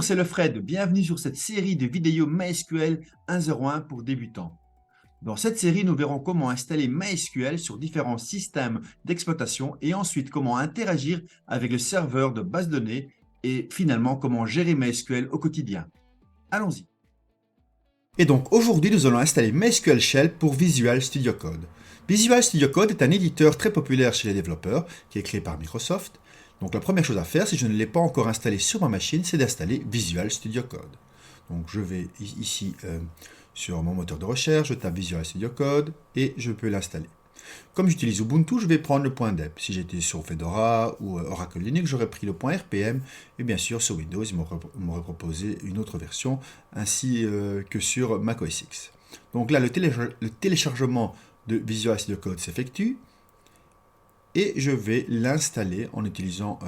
c'est le Fred. Bienvenue sur cette série de vidéos MySQL 1.0.1 pour débutants. Dans cette série, nous verrons comment installer MySQL sur différents systèmes d'exploitation et ensuite comment interagir avec le serveur de base de données et finalement comment gérer MySQL au quotidien. Allons-y. Et donc aujourd'hui, nous allons installer MySQL Shell pour Visual Studio Code. Visual Studio Code est un éditeur très populaire chez les développeurs qui est créé par Microsoft. Donc la première chose à faire, si je ne l'ai pas encore installé sur ma machine, c'est d'installer Visual Studio Code. Donc je vais ici sur mon moteur de recherche, je tape Visual Studio Code et je peux l'installer. Comme j'utilise Ubuntu, je vais prendre le point .deb. Si j'étais sur Fedora ou Oracle Linux, j'aurais pris le point .rpm. Et bien sûr, sur Windows, il m'aurait proposé une autre version, ainsi que sur macOS X. Donc là, le téléchargement de Visual Studio Code s'effectue. Et je vais l'installer en utilisant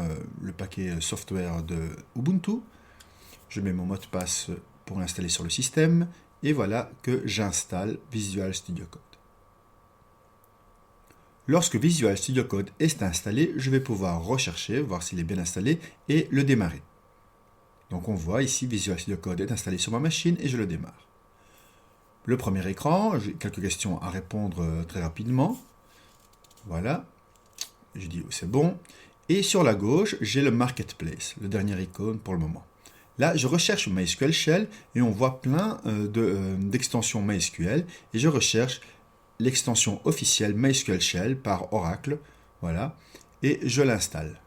le paquet software de Ubuntu. Je mets mon mot de passe pour l'installer sur le système. Et voilà que j'installe Visual Studio Code. Lorsque Visual Studio Code est installé, je vais pouvoir rechercher, voir s'il est bien installé et le démarrer. Donc on voit ici Visual Studio Code est installé sur ma machine et je le démarre. Le premier écran, j'ai quelques questions à répondre très rapidement. Voilà. Je dis c'est bon. Et sur la gauche, j'ai le Marketplace, le dernier icône pour le moment. Là, je recherche MySQL Shell et on voit plein d'extensions MySQL. Et je recherche l'extension officielle MySQL Shell par Oracle. Voilà. Et je l'installe.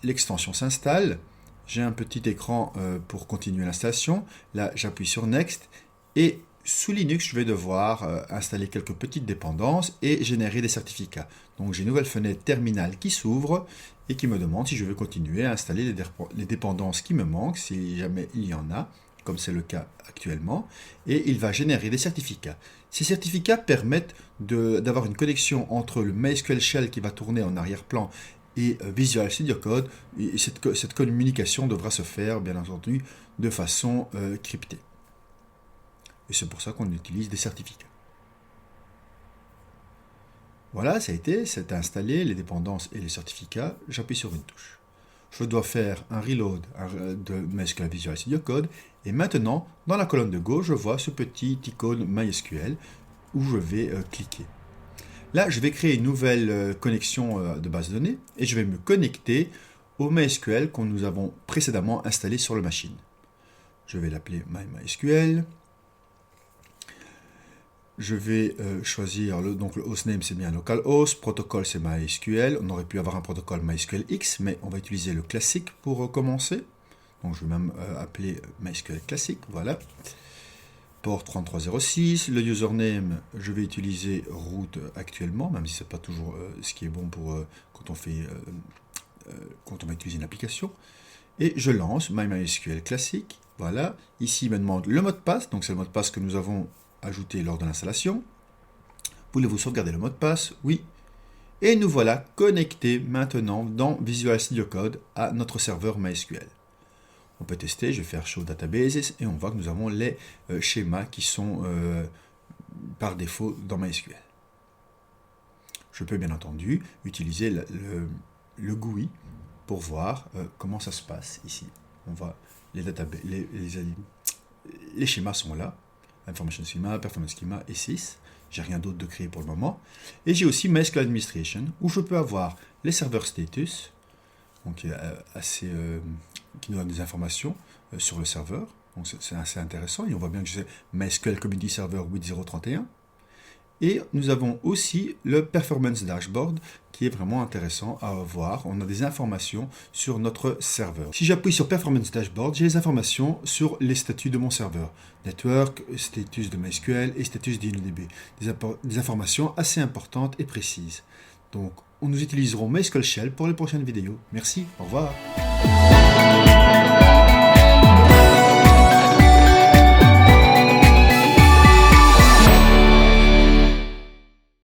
L'extension s'installe. J'ai un petit écran pour continuer l'installation. Là, j'appuie sur Next. Et sous Linux, je vais devoir installer quelques petites dépendances et générer des certificats. Donc j'ai une nouvelle fenêtre terminale qui s'ouvre et qui me demande si je veux continuer à installer les dépendances qui me manquent, si jamais il y en a, comme c'est le cas actuellement. Et il va générer des certificats. Ces certificats permettent d'avoir une connexion entre le MySQL Shell qui va tourner en arrière-plan et Visual Studio Code. Et cette communication devra se faire, bien entendu, de façon cryptée. Et c'est pour ça qu'on utilise des certificats. Voilà, c'est installé, les dépendances et les certificats. J'appuie sur une touche. Je dois faire un reload de MySQL Visual Studio Code. Et maintenant, dans la colonne de gauche, je vois ce petit icône MySQL où je vais cliquer. Là, je vais créer une nouvelle connexion de base de données et je vais me connecter au MySQL que nous avons précédemment installé sur la machine. Je vais l'appeler MySQL. Je vais choisir, le hostname c'est bien localhost, protocole c'est MySQL, on aurait pu avoir un protocole MySQL X, mais on va utiliser le classique pour commencer. Donc je vais même appeler MySQL classique, voilà. Port 3306, le username, je vais utiliser root actuellement, même si ce n'est pas toujours ce qui est bon pour quand on va utiliser une application. Et je lance MySQL classique, voilà. Ici il me demande le mot de passe, donc c'est le mot de passe que nous avons ajouté lors de l'installation. Voulez-vous sauvegarder le mot de passe? Oui. Et nous voilà connectés maintenant dans Visual Studio Code à notre serveur MySQL. On peut tester, je vais faire Show Databases et on voit que nous avons les schémas qui sont par défaut dans MySQL. Je peux bien entendu utiliser le GUI pour voir comment ça se passe ici. On voit les schémas sont là. Information Schema, Performance Schema et 6. J'ai rien d'autre de créé pour le moment. Et j'ai aussi MySQL Administration, où je peux avoir les serveurs status, donc qui nous donne des informations sur le serveur. Donc c'est assez intéressant. Et on voit bien que j'ai MySQL Community Server 8031. Et nous avons aussi le Performance Dashboard qui est vraiment intéressant à voir. On a des informations sur notre serveur. Si j'appuie sur Performance Dashboard, j'ai les informations sur les statuts de mon serveur. Network, status de MySQL et status d'InnoDB. Des informations assez importantes et précises. Donc, nous utiliserons MySQL Shell pour les prochaines vidéos. Merci, au revoir.